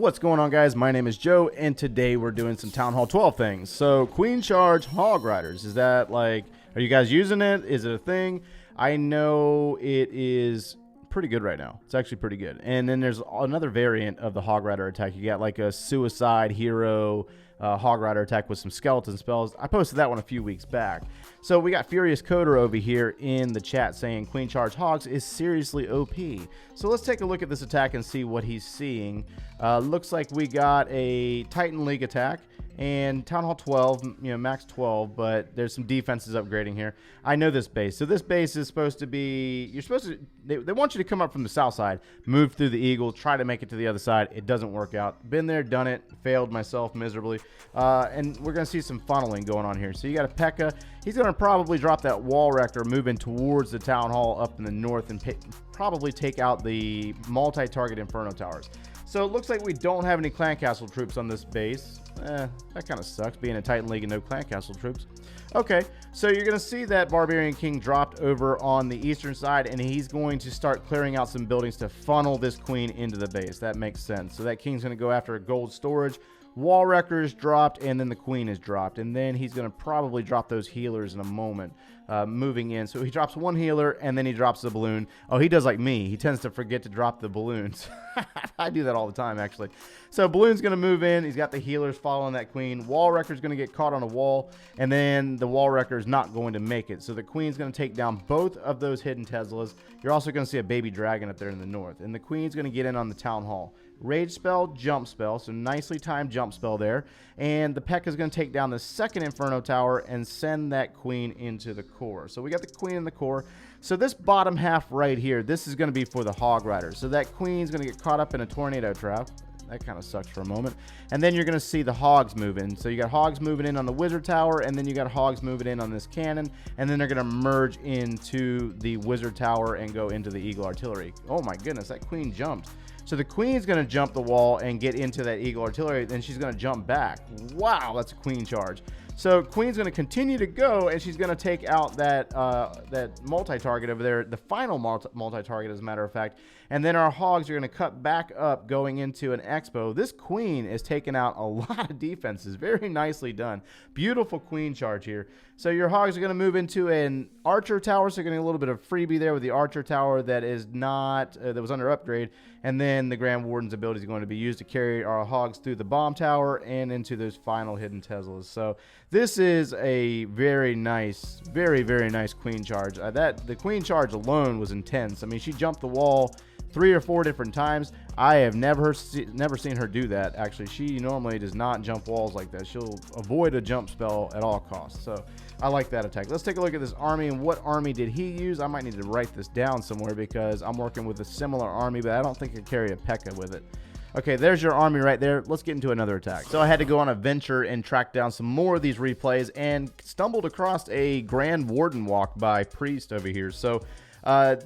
What's going on, guys? My name is Joe, and today we're doing some Town Hall 12 things. So, Queen Charge Hog Riders. Is that like, are you guys using it? Is it a thing? I know it is pretty good right now. It's actually pretty good. And then there's another variant of the Hog Rider attack. You got like a Suicide Hero Hog Rider attack with some skeleton spells. I posted that one a few weeks back. So we got Furious Coder over here in the chat saying Queen Charge Hogs is seriously OP. So let's take a look at this attack and see what he's seeing. Looks like we got a Titan League attack and Town Hall 12, you know, max 12, but there's some defenses upgrading here. I know this base. So this base is supposed to be, you're supposed to, they want you to come up from the south side, move through the Eagle, try to make it to the other side. It doesn't work out. Been there, done it, failed myself miserably. And we're going to see some funneling going on here. So you got a P.E.K.K.A. He's going to probably drop that Wall Wrecker, moving towards the Town Hall up in the north, and probably take out the multi-target Inferno Towers. So it looks like we don't have any Clan Castle troops on this base. That kind of sucks, being a Titan League and no Clan Castle troops. Okay, so you're going to see that Barbarian King dropped over on the eastern side, and he's going to start clearing out some buildings to funnel this queen into the base. That makes sense. So that king's going to go after a gold storage. Wall Wreckers dropped, and then the queen is dropped. And then he's going to probably drop those healers in a moment, moving in. So he drops one healer, and then he drops the balloon. Oh, he does like me. He tends to forget to drop the balloons. I do that all the time, actually. So balloon's going to move in. He's got the healers following that queen. Wall Wrecker's going to get caught on a wall, and then the Wall Wrecker's not going to make it. So the queen's going to take down both of those hidden Teslas. You're also going to see a baby dragon up there in the north. And the queen's going to get in on the Town Hall. Rage spell, jump spell, so nicely timed jump spell there. And the P.E.K.K.A. is going to take down the second Inferno Tower and send that queen into the core. So we got the queen in the core. So this bottom half right here, this is going to be for the Hog Riders. So that queen's going to get caught up in a tornado trap. That kind of sucks for a moment. And then you're going to see the Hogs move in. So you got Hogs moving in on the Wizard Tower, and then you got Hogs moving in on this cannon, and then they're going to merge into the Wizard Tower and go into the Eagle Artillery. Oh my goodness, that queen jumped. So the queen's going to jump the wall and get into that Eagle Artillery, then she's going to jump back. Wow, that's a queen charge. So queen's going to continue to go, and she's going to take out that that multi-target over there, the final multi-target, as a matter of fact. And then our Hogs are going to cut back up going into an Expo. This queen is taking out a lot of defenses. Very nicely done. Beautiful queen charge here. So your Hogs are going to move into an Archer Tower, so you're getting a little bit of freebie there with the Archer Tower that is not, that was under upgrade. And then the Grand Warden's ability is going to be used to carry our Hogs through the Bomb Tower and into those final hidden Teslas. So this is a very nice, very, very nice queen charge. The queen charge alone was intense. I mean, she jumped the wall 3 or 4 different times. I have never seen her do that. Actually, she normally does not jump walls like that. She'll avoid a jump spell at all costs. So I like that attack. Let's take a look at this army and what army did he use. I might need to write this down somewhere because I'm working with a similar army, but I don't think I carry a P.E.K.K.A. with it. Okay, there's your army right there. Let's get into another attack. So I had to go on a venture and track down some more of these replays and stumbled across a Grand Warden walk by Priest over here. So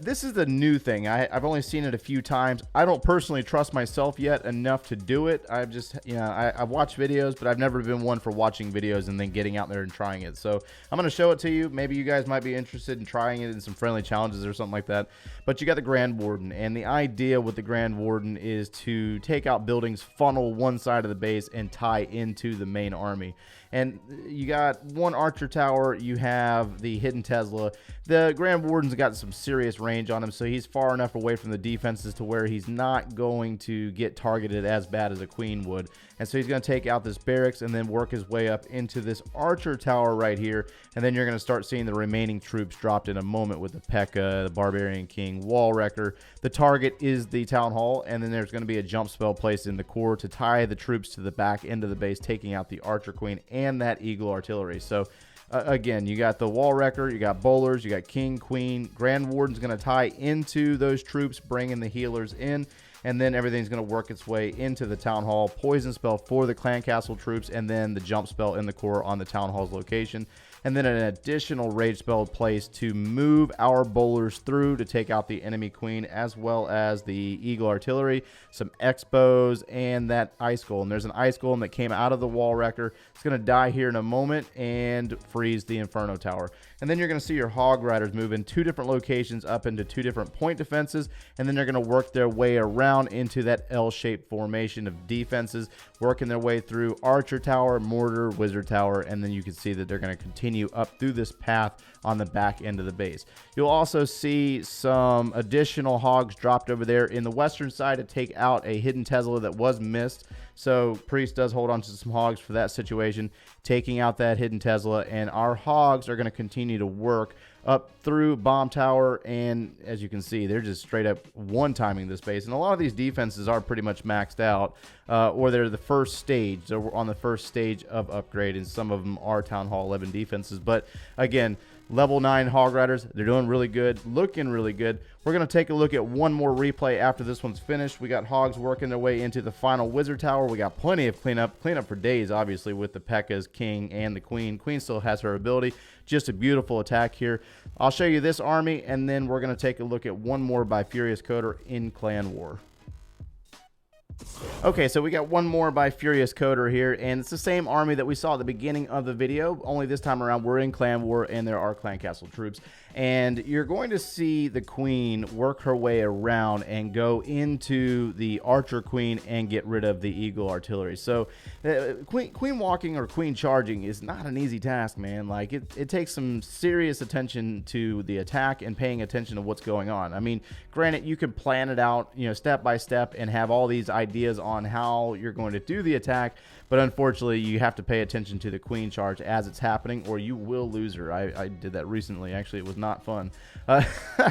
this is the new thing. I've only seen it a few times. I don't personally trust myself yet enough to do it. I've just, you know, I've watched videos, but I've never been one for watching videos and then getting out there and trying it. So I'm going to show it to you. Maybe you guys might be interested in trying it in some friendly challenges or something like that. But you got the Grand Warden, and the idea with the Grand Warden is to take out buildings, funnel one side of the base, and tie into the main army. And you got one Archer Tower, you have the hidden Tesla. The Grand Warden's got some serious range on him, so he's far enough away from the defenses to where he's not going to get targeted as bad as a queen would. And so he's going to take out this barracks and then work his way up into this Archer Tower right here. And then you're going to start seeing the remaining troops dropped in a moment with the P.E.K.K.A., the Barbarian King, Wall Wrecker. The target is the Town Hall, and then there's going to be a jump spell placed in the core to tie the troops to the back end of the base, taking out the Archer Queen and that Eagle Artillery. So again, you got the Wall Wrecker, you got bowlers, you got King, Queen. Grand Warden's going to tie into those troops, bringing the healers in, and then everything's going to work its way into the Town Hall. Poison spell for the Clan Castle troops, and then the jump spell in the core on the Town Hall's location. and then an additional rage spell placed to move our bowlers through to take out the enemy queen, as well as the eagle artillery, some X-bows, and that ice golem. There's an ice golem that came out of the wall wrecker. It's going to die here in a moment and freeze the inferno tower. And then you're going to see your hog riders move in 2 different locations up into 2 different point defenses, and then they're going to work their way around into that L-shaped formation of defenses, working their way through archer tower, mortar, wizard tower, and then you can see that they're going to continue up through this path on the back end of the base. You'll also see some additional hogs dropped over there in the western side to take out a hidden Tesla that was missed. So Priest does hold on to some hogs for that situation, taking out that hidden Tesla, and our hogs are going to continue to work up through bomb tower, and as you can see, they're just straight up one-timing this base. And a lot of these defenses are pretty much maxed out, or they're the first stage. They're on the first stage of upgrade, and some of them are Town Hall 11 defenses. But again, level 9 hog riders, they're doing really good, looking really good. We're going to take a look at one more replay after this one's finished. We got hogs working their way into the final wizard tower. We got plenty of cleanup for days, obviously, with the P.E.K.K.A.'s king and the queen. Queen still has her ability. Just a beautiful attack here. I'll show you this army, and then we're going to take a look at one more by Furious Coder in Clan War. Okay, so we got one more by Furious Coder here, and it's the same army that we saw at the beginning of the video, only this time around we're in Clan War and there are Clan Castle troops. And you're going to see the queen work her way around and go into the archer queen and get rid of the eagle artillery. So queen walking or queen charging is not an easy task, man. Like it takes some serious attention to the attack and paying attention to what's going on. I mean, granted, you could plan it out, you know, step by step and have all these ideas on how you're going to do the attack, but unfortunately you have to pay attention to the queen charge as it's happening or you will lose her. I did that recently. Actually, it was not fun.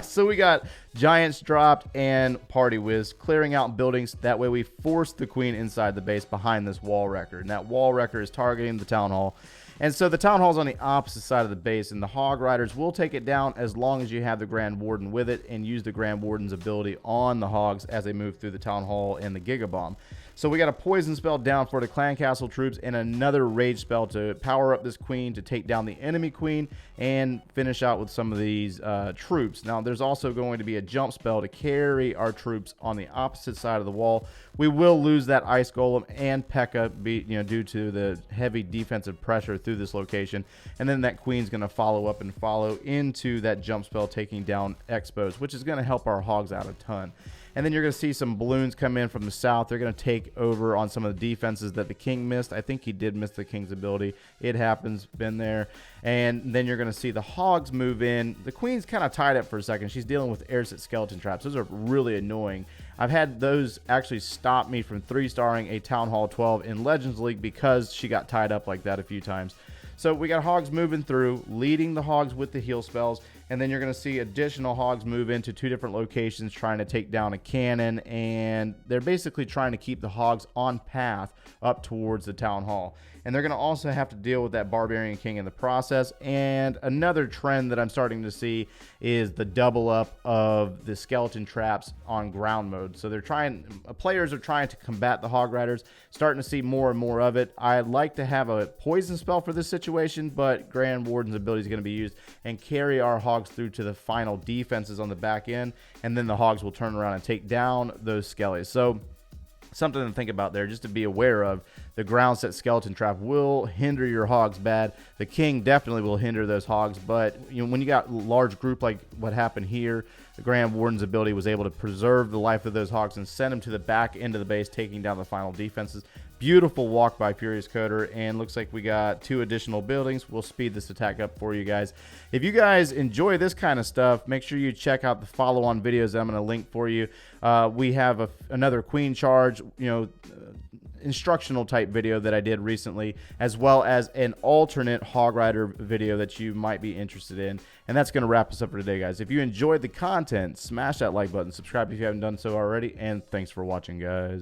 So we got giants dropped and party whiz clearing out buildings. That way we force the queen inside the base behind this wall wrecker, and that wall wrecker is targeting the town hall. And so the town hall's on the opposite side of the base, and the hog riders will take it down as long as you have the Grand Warden with it and use the Grand Warden's ability on the hogs as they move through the town hall and the Giga Bomb. So we got a poison spell down for the Clan Castle troops and another rage spell to power up this queen to take down the enemy queen and finish out with some of these troops. Now there's also going to be a jump spell to carry our troops on the opposite side of the wall. We will lose that ice golem and P.E.K.K.A. due to the heavy defensive pressure through this location, and then that queen's going to follow up and follow into that jump spell, taking down X-bows, which is going to help our hogs out a ton. And then you're going to see some balloons come in from the south. They're going to take over on some of the defenses that the king missed. I think he did miss the king's ability. It happens, been there. And then you're going to see the hogs move in. The queen's kind of tied up for a second. She's dealing with airset skeleton traps. Those are really annoying. I've had those actually stop me from 3-starring a Town Hall 12 in Legends League because she got tied up like that a few times. So we got hogs moving through, leading the hogs with the heal spells, and then you're going to see additional hogs move into 2 different locations trying to take down a cannon, and they're basically trying to keep the hogs on path up towards the town hall. And they're going to also have to deal with that Barbarian King in the process. And another trend that I'm starting to see is the double up of the skeleton traps on ground mode. So players are trying to combat the hog riders, starting to see more and more of it. I'd like to have a poison spell for this situation, but Grand Warden's ability is going to be used and carry our hogs through to the final defenses on the back end, and then the hogs will turn around and take down those skellies. So something to think about there, just to be aware of. The ground set skeleton trap will hinder your hogs bad. The king definitely will hinder those hogs, but when you got a large group like what happened here, the Grand Warden's ability was able to preserve the life of those hogs and send them to the back end of the base, taking down the final defenses. Beautiful walk by Furious Coder, and looks like we got 2 additional buildings. We'll speed this attack up for you guys. If you guys enjoy this kind of stuff, make sure you check out the follow-on videos that I'm going to link for you. We have another queen charge, instructional type video that I did recently, as well as an alternate hog rider video that you might be interested in. And that's going to wrap us up for today, guys. If you enjoyed the content, smash that like button, subscribe if you haven't done so already, and thanks for watching, guys.